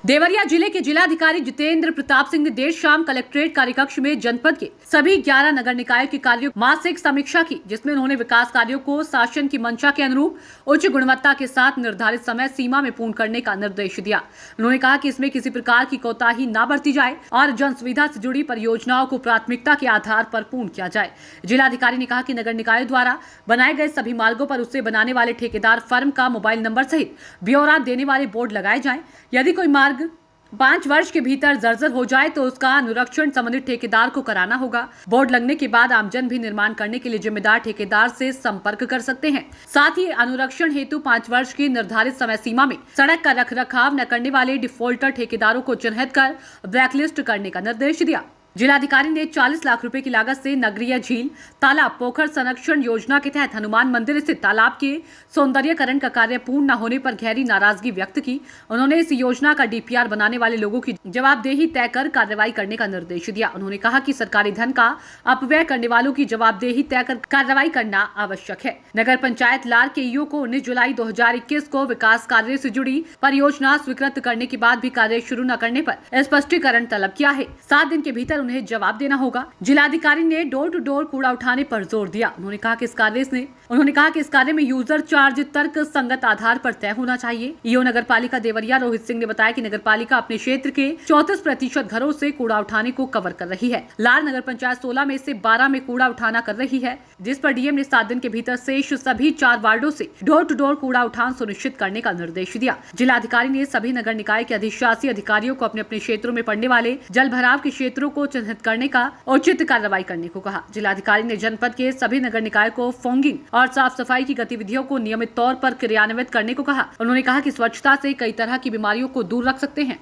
देवरिया जिले के जिलाधिकारी जितेंद्र प्रताप सिंह ने देर शाम कलेक्ट्रेट कार्यकक्ष में जनपद के सभी 11 नगर निकायों के कार्यों की मासिक समीक्षा की, जिसमें उन्होंने विकास कार्यों को शासन की मंशा के अनुरूप उच्च गुणवत्ता के साथ निर्धारित समय सीमा में पूर्ण करने का निर्देश दिया। उन्होंने कहा कि इसमें किसी प्रकार की कोताही न बरती जाए और जन सुविधा से जुड़ी परियोजनाओं को प्राथमिकता के आधार पर पूर्ण किया जाए। जिलाधिकारी ने कहा कि नगर निकायों द्वारा बनाए गए सभी मार्गों पर उससे बनाने वाले ठेकेदार फर्म का मोबाइल नंबर सहित ब्यौरा देने वाले बोर्ड लगाए जाएं। यदि कोई मार्ग 5 वर्ष के भीतर जर्जर हो जाए तो उसका अनुरक्षण संबंधित ठेकेदार को कराना होगा। बोर्ड लगने के बाद आमजन भी निर्माण करने के लिए जिम्मेदार ठेकेदार से संपर्क कर सकते हैं। साथ ही अनुरक्षण हेतु 5 वर्ष की निर्धारित समय सीमा में सड़क का रखरखाव न करने वाले डिफॉल्टर ठेकेदारों को चिन्हित कर ब्लैकलिस्ट करने का निर्देश दिया। जिलाधिकारी ने 40 लाख रुपए की लागत से नगरीय झील तालाब पोखर संरक्षण योजना के तहत हनुमान मंदिर स्थित तालाब के सौंदर्यकरण का कार्य पूर्ण न होने पर गहरी नाराजगी व्यक्त की। उन्होंने इस योजना का डीपीआर बनाने वाले लोगों की जवाबदेही तय कर कार्रवाई करने का निर्देश दिया। उन्होंने कहा कि सरकारी धन का अपव्यय करने वालों की जवाबदेही तय कर कार्रवाई करना आवश्यक है। नगर पंचायत लार के ईओ को 19 जुलाई 2021 को विकास कार्य से जुड़ी परियोजना स्वीकृत करने के बाद भी कार्य शुरू न करने पर स्पष्टीकरण तलब किया है। 7 दिन के भीतर उन्हें जवाब देना होगा। जिलाधिकारी ने डोर टू डोर कूड़ा उठाने पर जोर दिया। उन्होंने कहा कि इस कार्य में यूजर चार्ज तर्क संगत आधार पर तय होना चाहिए। ईओ नगर पालिका देवरिया रोहित सिंह ने बताया कि नगर पालिका अपने क्षेत्र के 34% घरों से कूड़ा उठाने को कवर कर रही है। लार नगर पंचायत 16 में से 12 में कूड़ा उठाना कर रही है, जिस पर डीएम ने 7 दिन के भीतर शेष सभी 4 वार्डो से डोर टू डोर कूड़ा उठान सुनिश्चित करने का निर्देश दिया। जिलाधिकारी ने सभी नगर निकाय के अधिशासी अधिकारियों को अपने अपने क्षेत्रों में पड़ने वाले जल भराव के क्षेत्रों को चिन्हित करने का उचित कार्रवाई करने को कहा। जिलाधिकारी ने जनपद के सभी नगर निकाय को फॉगिंग और साफ सफाई की गतिविधियों को नियमित तौर पर क्रियान्वित करने को कहा। उन्होंने कहा कि स्वच्छता से कई तरह की बीमारियों को दूर रख सकते हैं।